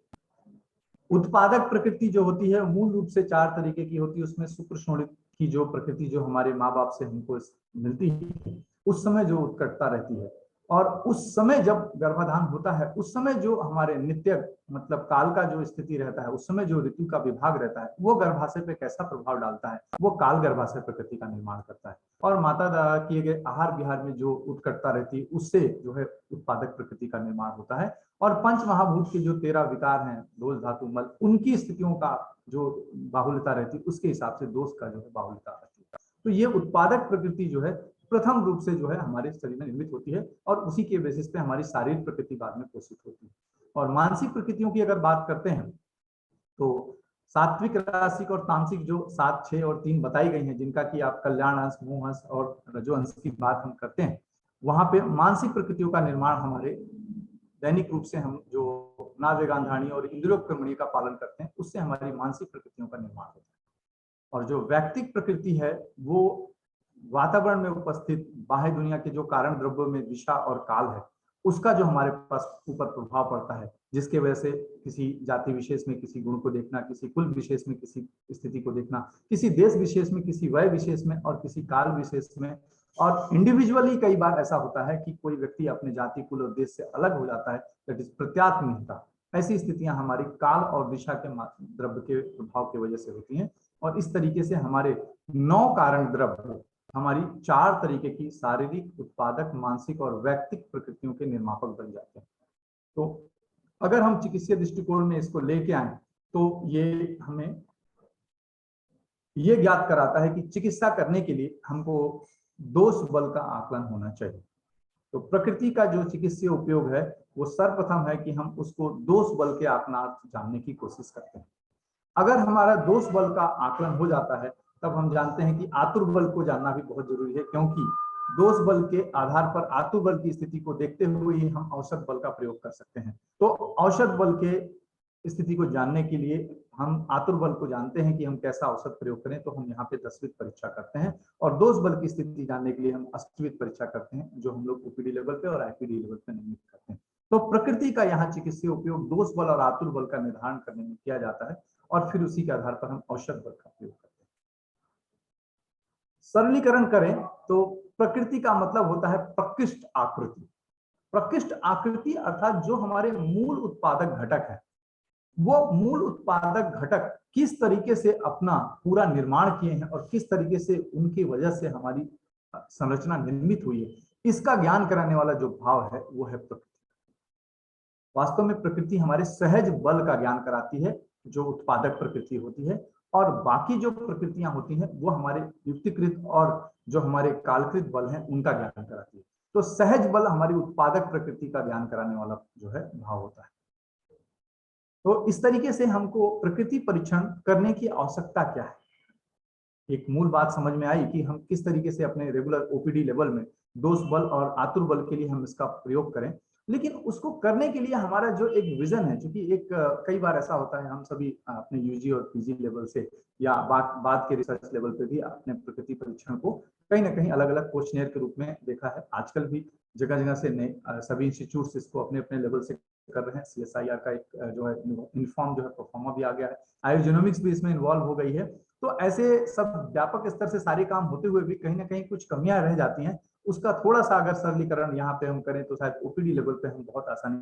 उत्पादक प्रकृति जो होती है मूल रूप से 4 तरीके की होती है। उसमें शुक्र शोणित की जो प्रकृति जो हमारे माँ बाप से हमको मिलती है उस समय जो उत्कटता रहती है और उस समय जब गर्भाधान होता है उस समय जो हमारे नित्य मतलब काल का जो स्थिति रहता है उस समय जो ऋतु का विभाग रहता है वो गर्भाशय पे कैसा प्रभाव डालता है, वो काल गर्भाशय प्रकृति का निर्माण करता है। और माता द्वारा किए गए आहार विहार में जो उत्कटता रहती है उससे जो है उत्पादक प्रकृति का निर्माण होता है। और पंच महाभूत के जो 13 विकार हैं दोष धातु मल, उनकी स्थितियों का जो बाहुल्यता रहती है उसके हिसाब से दोष का जो है बाहुल्यता रहती है। तो ये उत्पादक प्रकृति जो है प्रथम रूप से जो है हमारे शरीर में निर्मित होती है और उसी के बेसिस पे हमारी शारीरिक प्रकृति बाद में पोषित होती है। और मानसिक प्रकृतियों की अगर बात करते हैं तो सात्विक, रासिक और तामसिक जो 7, 6 और 3 बताई गई हैं जिनका कि आप कल्याण अंश, मोह अंश और रजो अंश की बात हम करते हैं, वहां पे मानसिक प्रकृतियों का निर्माण हमारे दैनिक रूप से हम जो नावेगान धारणीय और इंद्रियोपक्रमणीय का पालन करते हैं उससे हमारी मानसिक प्रकृतियों का निर्माण होता है। और जो वैयक्तिक प्रकृति है वो वातावरण में उपस्थित बाह्य दुनिया के जो कारण द्रव्यों में दिशा और काल है उसका जो हमारे पास ऊपर प्रभाव पड़ता है, जिसके वजह से किसी जाति विशेष में किसी गुण को देखना, किसी कुल विशेष में किसी स्थिति को देखना, किसी देश विशेष में, किसी वय विशेष में और किसी काल विशेष में, और इंडिविजुअली कई बार ऐसा होता है कि कोई व्यक्ति अपने जाति, कुल और देश से अलग हो जाता है, दैट इज प्रत्यात्मता। ऐसी स्थितियां हमारी काल और दिशा के द्रव्य के प्रभाव की वजह से होती हैं। और इस तरीके से हमारे 9 कारण द्रव्य हमारी 4 तरीके की शारीरिक, उत्पादक, मानसिक और वैयक्तिक प्रकृतियों के निर्मापक बन जाते हैं। तो अगर हम चिकित्सीय दृष्टिकोण में इसको लेके आए तो ये हमें ये ज्ञात कराता है कि चिकित्सा करने के लिए हमको दोष बल का आकलन होना चाहिए। तो प्रकृति का जो चिकित्सीय उपयोग है वो सर्वप्रथम है कि हम उसको दोष बल के आकलनार्थ जानने की कोशिश करते हैं। अगर हमारा दोष बल का आकलन हो जाता है तब हम जानते हैं कि आतुर बल को जानना भी बहुत जरूरी है, क्योंकि दोष बल के आधार पर आतुर बल की स्थिति को देखते हुए ही हम औषध बल का प्रयोग कर सकते हैं। तो औषध बल के स्थिति को जानने के लिए हम आतुर बल को जानते हैं कि हम कैसा औषध प्रयोग करें, तो हम यहाँ पे 10वीं परीक्षा करते हैं। और दोष बल की स्थिति जानने के लिए हम 8वीं परीक्षा करते हैं, जो हम लोग ओपीडी लेवल पे और आईपीडी लेवल पे नियमित करते हैं। तो प्रकृति का यहाँ चिकित्सीय उपयोग दोष बल और आतुर बल का निर्धारण करने में किया जाता है और फिर उसी के आधार पर हम औषध बल का प्रयोग करते हैं। सरलीकरण करें तो प्रकृति का मतलब होता है प्रकृष्ट आकृति। प्रकृष्ट आकृति अर्थात जो हमारे मूल उत्पादक घटक है, वो मूल उत्पादक घटक किस तरीके से अपना पूरा निर्माण किए हैं और किस तरीके से उनकी वजह से हमारी संरचना निर्मित हुई है, इसका ज्ञान कराने वाला जो भाव है वो है प्रकृति। वास्तव में प्रकृति हमारे सहज बल का ज्ञान कराती है, जो उत्पादक प्रकृति होती है, और बाकी जो प्रकृतियां होती हैं वो हमारे युक्तिकृत और जो हमारे कालकृत बल हैं उनका ज्ञान कराती है। तो सहज बल हमारी उत्पादक प्रकृति का ज्ञान कराने वाला जो है भाव होता है। तो इस तरीके से हमको प्रकृति परीक्षण करने की आवश्यकता क्या है, एक मूल बात समझ में आई कि हम किस तरीके से अपने रेगुलर ओपीडी लेवल में दोष बल और आतुर बल के लिए हम इसका प्रयोग करें। लेकिन उसको करने के लिए हमारा जो एक विजन है, क्योंकि एक कई बार ऐसा होता है हम सभी अपने यूजी और पीजी लेवल से या बाद के रिसर्च लेवल पे भी अपने प्रकृति परीक्षण को कहीं ना कहीं अलग अलग क्वेश्चनेयर के रूप में देखा है। आजकल भी जगह जगह से नए सभी इंस्टीट्यूट्स इसको अपने अपने लेवल से कर रहे हैं। CSIR का एक जो है इन्फॉर्म जो है परफॉर्मा भी आ गया है, आयोजेनोमिक्स भी इसमें इन्वॉल्व हो गई है। तो ऐसे सब व्यापक स्तर से सारे काम होते हुए भी कहीं ना कहीं कुछ कमियां रह जाती हैं। उसका थोड़ा सा अगर सरलीकरण यहाँ पे हम करें तो शायद ओपीडी लेवल पे हम बहुत आसानी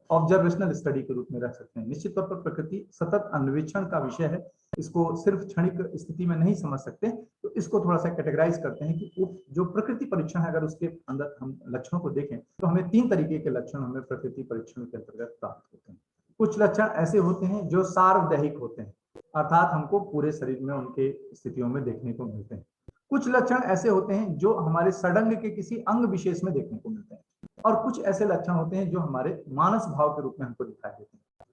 ऑब्जर्वेशनल स्टडी के रूप में रख सकते हैं। निश्चित तौर पर प्रकृति सतत अन्वेषण का विषय है, इसको सिर्फ क्षणिक स्थिति में नहीं समझ सकते। तो इसको थोड़ा सा कैटेगराइज करते हैं कि जो प्रकृति परीक्षण है, अगर उसके अंदर हम लक्षणों को देखें तो हमें 3 तरीके के लक्षण हमें प्रकृति परीक्षण के अंतर्गत प्राप्त होते हैं। कुछ लक्षण ऐसे होते हैं जो सार्वदैहिक होते हैं, अर्थात हमको पूरे शरीर में उनके स्थितियों में देखने को मिलते हैं। कुछ लक्षण ऐसे होते हैं जो हमारे सडंग के किसी अंग विशेष में देखने को मिलते हैं, और कुछ ऐसे लक्षण होते हैं जो हमारे मानस भाव के रूप में हमको दिखाई देते हैं।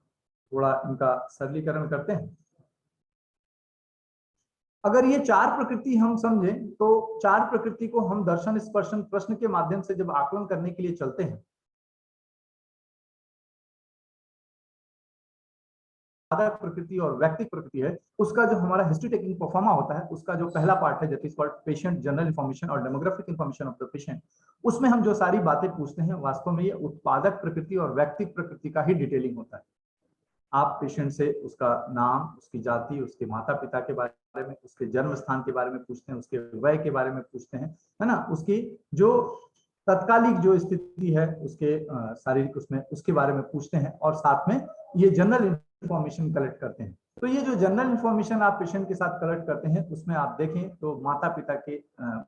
थोड़ा इनका सरलीकरण करते हैं। अगर ये 4 प्रकृति हम समझें तो 4 प्रकृति को हम दर्शन स्पर्शन प्रश्न के माध्यम से जब आकलन करने के लिए चलते हैं, प्रकृति और व्यक्तिक प्रकृति है, उसका जो हमारा हिस्ट्री टेकिंग परफॉर्मा होता है, उसका जो पहला पार्ट है that is called patient general information और demographic information of the patient, उसमें हम जो सारी बातें पूछते हैं वास्तव में ये उत्पादक प्रकृति और व्यक्तिक प्रकृति का ही डिटेलिंग होता है। आप पेशेंट से उसका नाम, उसकी जाति, उसके माता पिता के बारे में, उसके जन्म स्थान के बारे में पूछते हैं, उसके वय के बारे में पूछते हैं, है ना, उसकी जो तत्कालिक जो स्थिति है उसके शारीरिक उसमें उसके बारे में पूछते हैं, और साथ में ये जनरल इंफॉर्मेशन कलेक्ट करते हैं। तो ये जो जनरल इंफॉर्मेशन आप पेशेंट के साथ कलेक्ट करते हैं उसमें आप देखें तो माता पिता के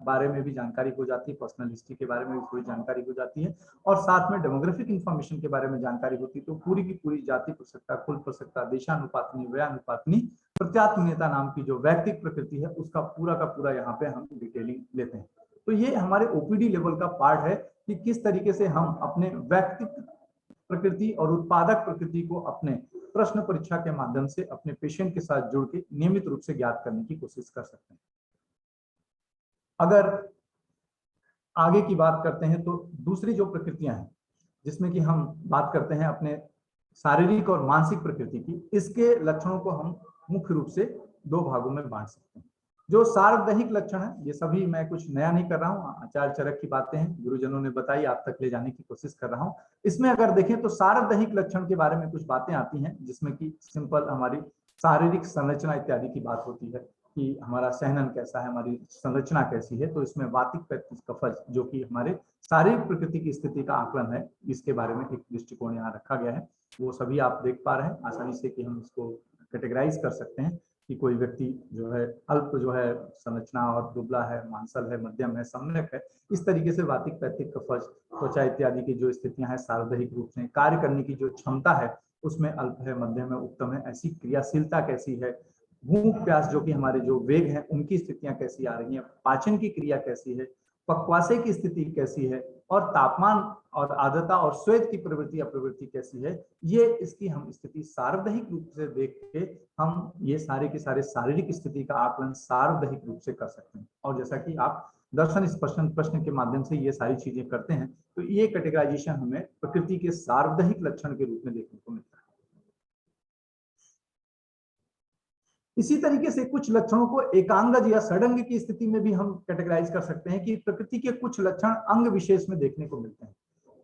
बारे में भी जानकारी हो जाती है, पर्सनल हिस्ट्री के बारे में भी थोड़ी जानकारी हो जाती है, और साथ में डेमोग्राफिक इंफॉर्मेशन के बारे में जानकारी होती है। तो पूरी की पूरी जाति प्रसक्ता, कुल प्रसक्ता, देशानुपातनी, व्ययानुपातनी, प्रत्यात्मनेता नाम की जो व्यक्तिक प्रकृति है उसका पूरा का पूरा यहाँ पे हम डिटेलिंग लेते हैं। तो ये हमारे ओपीडी लेवल का पार्ट है कि किस तरीके से हम अपने व्यक्तिक प्रकृति और उत्पादक प्रकृति को अपने प्रश्न परीक्षा के माध्यम से अपने पेशेंट के साथ जुड़ के नियमित रूप से ज्ञात करने की कोशिश कर सकते हैं। अगर आगे की बात करते हैं तो दूसरी जो प्रकृतियां हैं जिसमें कि हम बात करते हैं अपने शारीरिक और मानसिक प्रकृति की, इसके लक्षणों को हम मुख्य रूप से 2 भागों में बांट सकते हैं। जो सार्वदैहिक लक्षण है, ये सभी मैं कुछ नया नहीं कर रहा हूँ, आचार्य चरक की बातें हैं, गुरुजनों ने बताई, आप तक ले जाने की कोशिश कर रहा हूँ। इसमें अगर देखें तो सार्वदैहिक लक्षण के बारे में कुछ बातें आती हैं, जिसमें कि सिंपल हमारी शारीरिक संरचना इत्यादि की बात होती है कि हमारा सहनन कैसा है, हमारी संरचना कैसी है। तो इसमें वातिक, पैत्तिक, कफज जो कि हमारे शारीरिक प्रकृति की स्थिति का आकलन है, इसके बारे में एक दृष्टिकोण यहाँ रखा गया है। वो सभी आप देख पा रहे हैं आसानी से कि हम इसको कैटेगराइज कर सकते हैं कि कोई व्यक्ति जो है अल्प जो है संरचना और दुबला है, मांसल है, मध्यम है, सम्यक है। इस तरीके से वातिक, पैत्तिक, कफज, त्वचा इत्यादि की जो स्थितियां हैं सार्वदैहिक रूप से कार्य करने की जो क्षमता है उसमें अल्प है, मध्यम है, उत्तम है। ऐसी क्रियाशीलता कैसी है, भूख प्यास जो कि हमारे जो वेग हैं उनकी स्थितियां कैसी आ रही हैं, पाचन की क्रिया कैसी है, पक्वाशय की स्थिति कैसी है, और तापमान और आर्द्रता और श्वेत की प्रवृत्ति अप्रवृत्ति कैसी है, ये इसकी हम स्थिति सार्वदैहिक रूप से देख के हम ये सारे के सारे शारीरिक स्थिति का आकलन सार्वदैहिक रूप से कर सकते हैं। और जैसा कि आप दर्शन स्पर्शन प्रश्न के माध्यम से ये सारी चीजें करते हैं, तो ये कैटेगराइजेशन हमें प्रकृति के सार्वदैहिक लक्षण के रूप में देखने को मिलता है। इसी तरीके से कुछ लक्षणों को एकांगज या षडंग की स्थिति में भी हम कैटेगराइज कर सकते हैं कि प्रकृति के कुछ लक्षण अंग विशेष में देखने को मिलते हैं।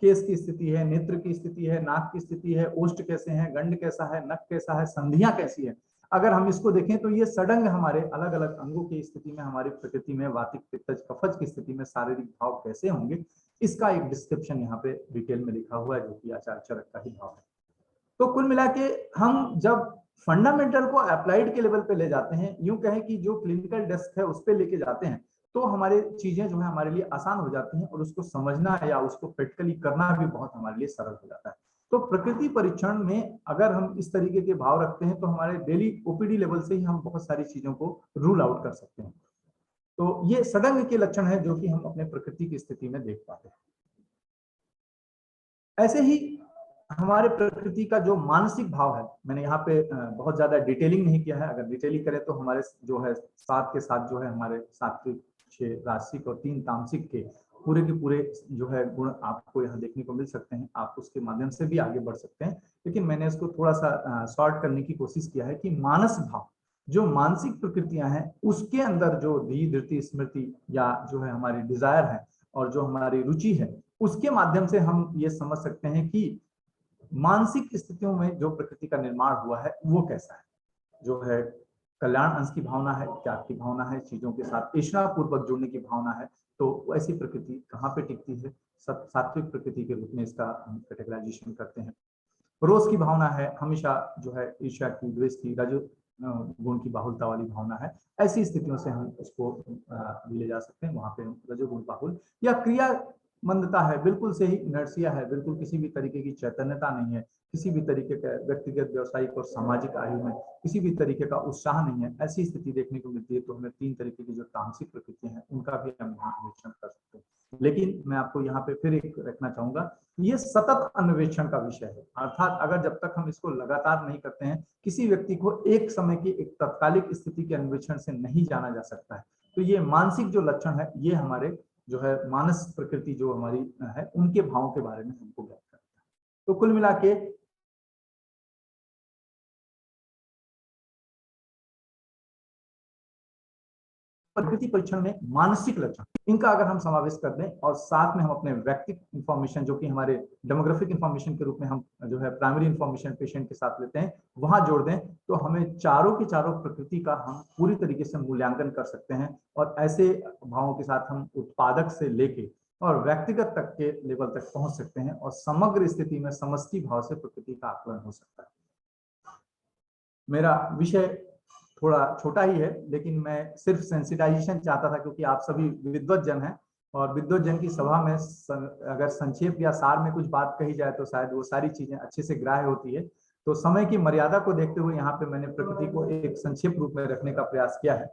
केस की स्थिति है, नेत्र की स्थिति है, नाक की स्थिति है, ओष्ठ कैसे हैं, गंड कैसा है, नख कैसा है, संधियां कैसी है। अगर हम इसको देखें तो ये षडंग हमारे अलग अलग अंगों की स्थिति में, हमारी प्रकृति में वातिक, पित्तज, कफज की स्थिति में शारीरिक भाव कैसे होंगे, इसका एक डिस्क्रिप्शन यहाँ पे डिटेल में लिखा हुआ है, जो कि आचार्य चरक का ही भाव है। तो कुल मिला के हम जब फंडामेंटल को अप्लाइड के लेवल पे ले जाते हैं, यूं कहें कि जो क्लिनिकल डेस्क है उस पे लेके जाते हैं, तो हमारे चीजें जो है हमारे लिए आसान हो जाती हैं और उसको समझना या उसको प्रैक्टिकली करना भी बहुत हमारे लिए सरल हो जाता है। तो प्रकृति परीक्षण में अगर हम इस तरीके के भाव रखते हैं तो हमारे डेली ओपीडी लेवल से ही हम बहुत सारी चीजों को रूल आउट कर सकते हैं। तो ये षडंग के लक्षण है जो कि हम अपने प्रकृति की स्थिति में देख पाते हैं। ऐसे ही हमारे प्रकृति का जो मानसिक भाव है, मैंने यहाँ पे बहुत ज्यादा डिटेलिंग नहीं किया है, अगर डिटेलिंग करें तो हमारे जो है 7 के साथ जो है हमारे सात्विक, 6 राजसिक और 3 तामसिक के पूरे के पूरे जो है गुण आपको यहाँ देखने को मिल सकते हैं। आप उसके माध्यम से भी आगे बढ़ सकते हैं, लेकिन मैंने इसको थोड़ा सा शॉर्ट करने की कोशिश किया है कि मानस भाव, जो मानसिक प्रकृतियां हैं उसके अंदर जो धी, धृति, स्मृति या जो है हमारी डिजायर है और जो हमारी रुचि है, उसके माध्यम से हम ये समझ सकते हैं कि मानसिक स्थितियों में जो प्रकृति का निर्माण हुआ है वो कैसा है। जो है कल्याण अंश की भावना है, त्याग की भावना है, चीजों के साथ ईर्ष्या पूर्वक जुड़ने की भावना है, तो ऐसी प्रकृति कहाँ पे टिकती है, सात्विक प्रकृति के रूप में इसका हम कैटेगराइजेशन करते हैं। रोष की भावना है, हमेशा जो है ईर्ष्या की, द्वेष की, रजो गुण की बाहुलता वाली भावना है। ऐसी स्थितियों से हम उसको ले जा सकते हैं, वहां पे रजोगुण बाहुल या क्रिया मंदता है, बिल्कुल से ही इनर्शिया है, बिल्कुल किसी भी तरीके की चैतन्यता नहीं है, किसी भी तरीके का व्यक्तिगत, व्यवसायिक और सामाजिक आयु में किसी भी तरीके का उत्साह नहीं है, ऐसी स्थिति देखने को मिलती है। तो हमें 3 तरीके की जो तामसिक प्रकृतियां हैं उनका भी हम यहाँ अन्वेषण कर सकते हैं। लेकिन मैं आपको यहाँ पे फिर एक रखना चाहूंगा, ये सतत अन्वेषण का विषय है, अर्थात अगर जब तक हम इसको लगातार नहीं करते हैं, किसी व्यक्ति को एक समय की एक तात्कालिक स्थिति के अन्वेषण से नहीं जाना जा सकता है। तो ये मानसिक जो लक्षण है, ये हमारे जो है मानस प्रकृति जो हमारी है उनके भावों के बारे में हमको ज्ञात करता है। तो कुल मिला के प्रकृति परीक्षण में मानसिक लक्षण, इनका अगर हम समावेश कर दें और साथ में हम अपने व्यक्तिगत इंफॉर्मेशन जो कि हमारे डेमोग्राफिक इंफॉर्मेशन के रूप में हम जो है प्राइमरी इंफॉर्मेशन पेशेंट के साथ लेते हैं, वहां जोड़ दें, तो हमें चारों की चारों प्रकृति का हम पूरी तरीके से मूल्यांकन कर सकते हैं। और ऐसे भावों के साथ हम उत्पादक से लेके और व्यक्तिगत तक के लेवल तक पहुंच सकते हैं और समग्र स्थिति में समष्टि भाव से प्रकृति का आकलन हो सकता है। मेरा विषय थोड़ा छोटा ही है, लेकिन मैं सिर्फ सेंसिटाइजेशन चाहता था, क्योंकि आप सभी विद्वत जन हैं और विद्वत जन की सभा में अगर संक्षेप या सार में कुछ बात कही जाए तो शायद वो सारी चीजें अच्छे से ग्राह्य होती है। तो समय की मर्यादा को देखते हुए यहाँ पे मैंने प्रकृति को एक संक्षेप रूप में रखने का प्रयास किया है।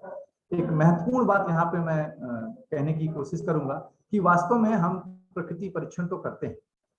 एक महत्वपूर्ण बात यहाँ पे मैं कहने की कोशिश करूंगा कि वास्तव में हम प्रकृति परीक्षण तो करते हैं।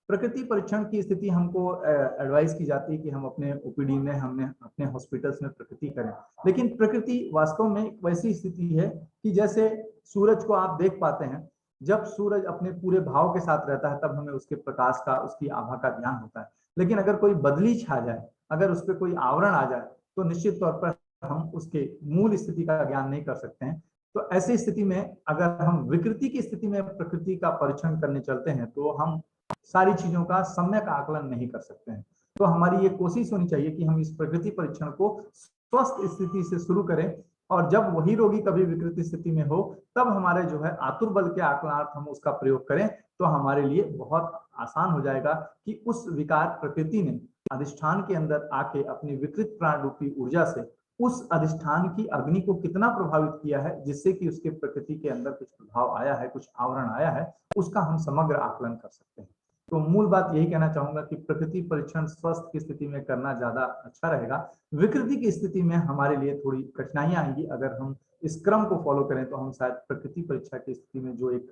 प्रकृति परीक्षण की स्थिति हमको एडवाइस की जाती है कि हम अपने ओपीडी में, हमने अपने हॉस्पिटल्स में प्रकृति करें, लेकिन प्रकृति वास्तव में एक वैसी स्थिति है कि जैसे सूरज को आप देख पाते हैं, जब सूरज अपने पूरे भाव के साथ रहता है तब हमें उसके प्रकाश का, उसकी आभा का ज्ञान होता है। लेकिन अगर कोई बदली छा जाए, अगर उस पर कोई आवरण आ जाए, तो निश्चित तौर पर हम उसके मूल स्थिति का ज्ञान नहीं कर सकते हैं, तो ऐसी स्थिति में अगर हम विकृति की स्थिति में प्रकृति का परीक्षण करने चलते हैं तो हम सारी चीजों का सम्यक आकलन नहीं कर सकते हैं। तो हमारी ये कोशिश होनी चाहिए कि हम इस प्रकृति परीक्षण को स्वस्थ स्थिति से शुरू करें, और जब वही रोगी कभी विकृति स्थिति में हो तब हमारे जो है आतुर बल के आकलनार्थ हम उसका प्रयोग करें, तो हमारे लिए बहुत आसान हो जाएगा कि उस विकार प्रकृति ने अधिष्ठान के अंदर आके अपनी विकृत प्राण रूपी ऊर्जा से उस अधिष्ठान की अग्नि को कितना प्रभावित किया है, जिससे कि उसके प्रकृति के अंदर कुछ प्रभाव आया है, कुछ आवरण आया है, उसका हम समग्र आकलन कर सकते हैं। तो मूल बात यही कहना चाहूंगा कि प्रकृति परीक्षण स्वस्थ की स्थिति में करना ज्यादा अच्छा रहेगा। विकृति की स्थिति में हमारे लिए थोड़ी कठिनाइयां आएंगी। अगर हम इस क्रम को फॉलो करें तो हम शायद प्रकृति परीक्षा की स्थिति में जो एक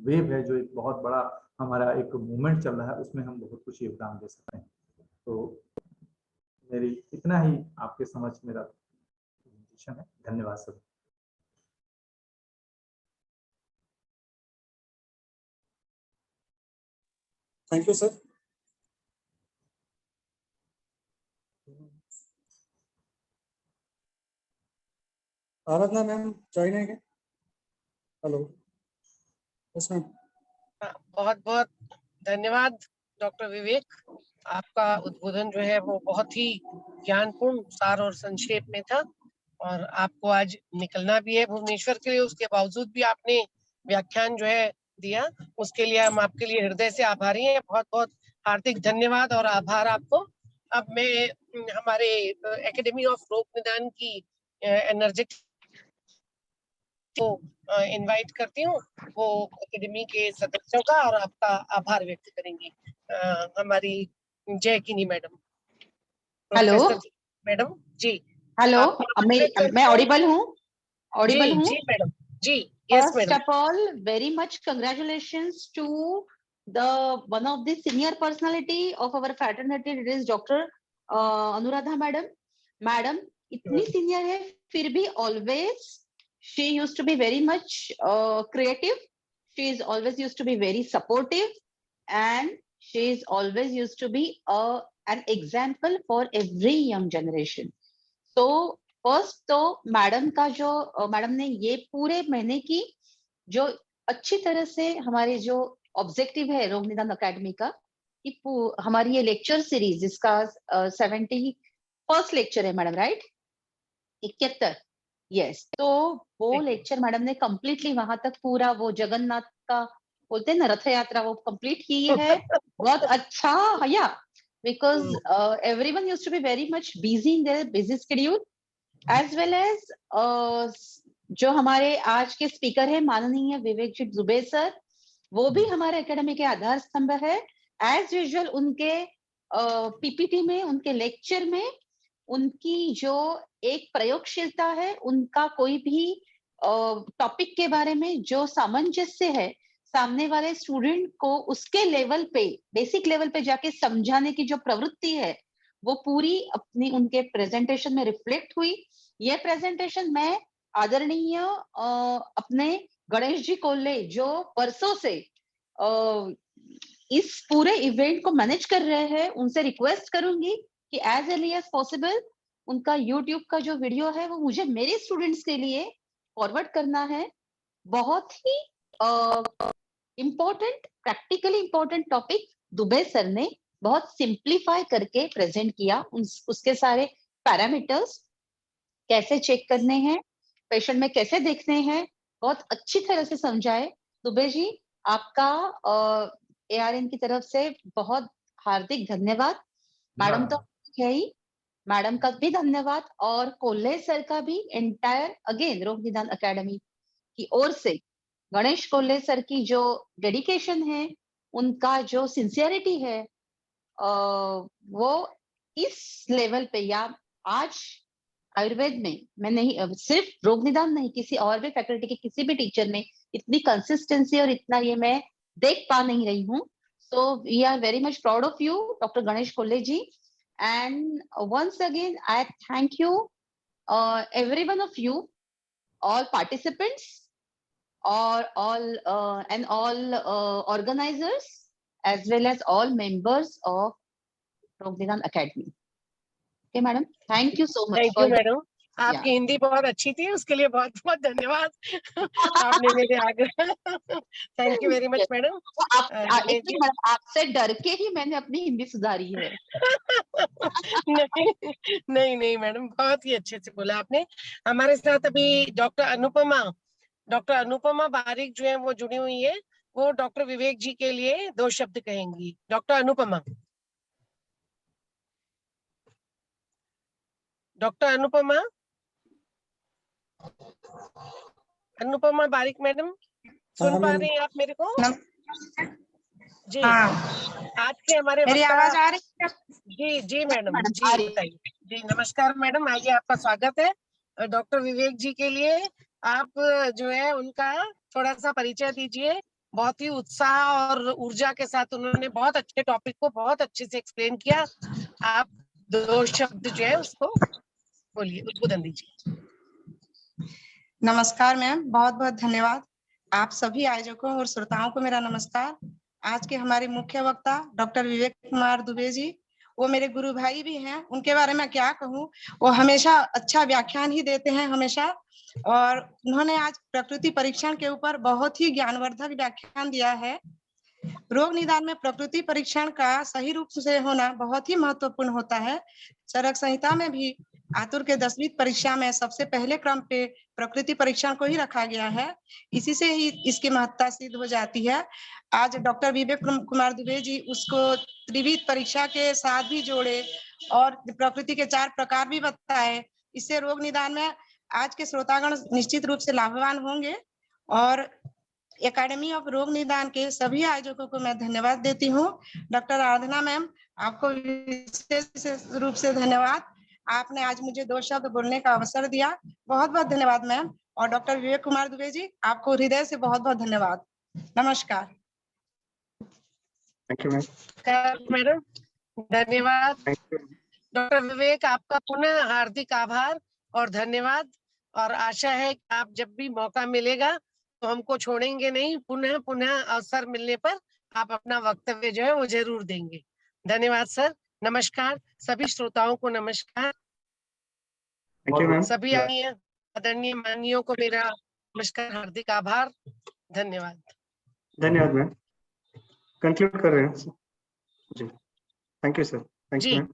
वेव है, जो एक बहुत बड़ा हमारा एक मूवमेंट चल रहा है, उसमें हम बहुत कुछ योगदान दे सकते हैं। तो मेरी इतना ही आपके समझ मेरा प्रेजेंटेशन है। धन्यवाद sir. Thank you sir. Aradhana ma'am join है क्या? Hello, yes ma'am. बहुत बहुत धन्यवाद डॉक्टर विवेक। आपका उद्बोधन जो है वो बहुत ही ज्ञानपूर्ण, सार और संक्षेप में था, और आपको आज निकलना भी है भुवनेश्वर के लिए, उसके बावजूद भी आपने व्याख्यान जो है दिया, उसके लिए हम आपके लिए हृदय से आभारी हैं। बहुत बहुत हार्दिक धन्यवाद और आभार आपको। अब मैं हमारे एकेडमी ऑफ रोग निदान की एनर्जेटिक को इनवाइट करती हूँ, वो एकेडमी के सदस्यों का और आपका आभार व्यक्त करेंगी। हमारी जयकिनी मैडम। हेलो मैडम जी। हेलो, मैं ऑडिबल हूँ? ऑडिबल हूँ? जी मैडम जी। Yes First madam. of all, very much congratulations to the one of the senior personality of our fraternity, it is Dr. Anuradha madam. Madam इतनी senior है, फिर भी always she used to be very much creative. She is always used to be very supportive, and she is always used to be an example for every young generation. So first तो madam का जो madam ने ये पूरे महीने की जो अच्छी तरह से हमारे जो ऑब्जेक्टिव है रोग निदान अकेडमी का, कि हमारी ये लेक्चर सीरीज जिसका 71st लेक्चर है मैडम, राइट? 71। यस, तो वो लेक्चर मैडम ने कंप्लीटली वहां तक पूरा वो जगन्नाथ का बोलते हैं ना, रथ यात्रा, वो कंप्लीट की है। बहुत अच्छा, या because everyone used to be very much busy in their busy schedule, as well as जो हमारे आज के स्पीकर है माननीय विवेक जी दुबे सर, वो भी हमारे एकेडमी के आधार स्तंभ है। एज यूजुअल उनके पीपीटी में, उनके लेक्चर में उनकी जो एक प्रयोगशीलता है, उनका कोई भी टॉपिक के बारे में जो सामंजस्य है, सामने वाले स्टूडेंट को उसके लेवल पे, बेसिक लेवल पे जाके समझाने की जो प्रवृत्ति है, वो पूरी अपनी उनके प्रेजेंटेशन में रिफ्लेक्ट हुई। ये प्रेजेंटेशन मैं आदरणीय अपने गणेश जी कोल्ले, जो वर्षों से इस पूरे इवेंट को मैनेज कर रहे हैं, उनसे रिक्वेस्ट करूंगी कि एज अर्ली एज पॉसिबल उनका यूट्यूब का जो वीडियो है वो मुझे मेरे स्टूडेंट्स के लिए फॉरवर्ड करना है। बहुत ही important, practically important topic Dubey sir ने बहुत सिंप्लीफाई करके प्रेजेंट किया। उसके सारे पैरामीटर्स कैसे चेक करने हैं, पेशेंट में कैसे देखने हैं, बहुत अच्छी तरह से समझाए। दुबे जी, आपका ARN की तरफ से बहुत हार्दिक धन्यवाद। मैडम तो है ही, मैडम का भी धन्यवाद, और कोल्ले सर का भी एंटायर अगेन रोग निदान अकेडमी की ओर से गणेश कोल्ले सर की जो डेडिकेशन है, उनका जो सिंसियरिटी है, वो इस लेवल पे, या आज आयुर्वेद में मैं नहीं, सिर्फ रोग निदान नहीं, किसी और भी फैकल्टी के किसी भी टीचर में इतनी कंसिस्टेंसी और इतना ये मैं देख पा नहीं रही हूँ। So we are very much proud of you doctor Ganesh Kolle ji, and once again I thank you every one of you, all participants or all organizers, as well as all members of Rog Nidan Academy. Okay, madam. Thank you so much. Thank you, madam. आपकी हिंदी बहुत अच्छी थी, उसके लिए बहुत बहुत धन्यवाद। आपने मेरे आग्रह thank you very much madam. Actually आपसे डर के ही मैंने अपनी हिंदी सुधारी है। नहीं नहीं मैडम, बहुत ही अच्छे से बोला आपने। हमारे साथ अभी डॉक्टर अनुपमा बारिक जो है वो जुड़ी हुई है, वो डॉक्टर विवेक जी के लिए 2 शब्द कहेंगी। डॉक्टर अनुपमा बारिक मैडम, सुन हाँ, पा मैम। रही हैं आप मेरे को? जी, हाँ, आज के हमारे मेरी वक्ता, आवाज आ रही है? जी जी मैडम, आ जी रही है। बताइए। जी नमस्कार मैडम, आइए आपका स्वागत है। डॉक्टर विवेक जी के लिए आप जो है उनका थोड़ा सा परिचय दीजिए। बहुत ही उत्साह और ऊर्जा के साथ उन्होंने बहुत अच्छे टॉपिक को बहुत अच्छे से एक्सप्लेन किया। आप 2 शब्द जो है उसको बोलिए, उद्बोधन दीजिए। नमस्कार मैम, बहुत बहुत धन्यवाद। आप सभी आयोजकों और श्रोताओं को मेरा नमस्कार। आज के हमारे मुख्य वक्ता डॉक्टर विवेक कुमार दुबे जी, वो मेरे गुरु भाई भी हैं। उनके बारे में क्या कहूँ, वो हमेशा अच्छा व्याख्यान ही देते हैं हमेशा। और उन्होंने आज प्रकृति परीक्षण के ऊपर बहुत ही ज्ञानवर्धक व्याख्यान दिया है। रोग निदान में प्रकृति परीक्षण का सही रूप से होना बहुत ही महत्वपूर्ण होता है। चरक संहिता में भी आतुर के 10वीं परीक्षा में सबसे पहले क्रम पे प्रकृति परीक्षण को ही रखा गया है। इसी से ही इसकी महत्ता सिद्ध हो जाती है। आज डॉक्टर विवेक कुमार दुबे जी उसको त्रिविध परीक्षा के साथ भी जोड़े और प्रकृति के 4 प्रकार भी बताए। इससे रोग निदान में आज के श्रोतागण निश्चित रूप से लाभवान होंगे। और एकेडमी ऑफ रोग निदान के सभी आयोजकों को मैं धन्यवाद देती हूँ। डॉक्टर आराधना मैम, आपको विशेष रूप से धन्यवाद। आपने आज मुझे 2 शब्द बोलने का अवसर दिया, बहुत बहुत धन्यवाद मैम। और डॉक्टर विवेक कुमार दुबे जी, आपको हृदय से बहुत बहुत धन्यवाद। नमस्कार। Thank you ma'am. मैडम धन्यवाद। Thank you. डॉक्टर विवेक, आपका पुनः हार्दिक आभार और धन्यवाद। और आशा है कि आप जब भी मौका मिलेगा तो हमको छोड़ेंगे नहीं, पुनः पुनः अवसर मिलने पर आप अपना वक्तव्य जो है वो जरूर देंगे। धन्यवाद सर, नमस्कार। सभी श्रोताओं को नमस्कार। Thank you ma'am. सभी आदरणीय माननीयों को मेरा नमस्कार, हार्दिक आभार, धन्यवाद। धन्यवाद मैम। कंक्लूड कर रहे हैं जी। Thank you sir. Thank you जी मैम।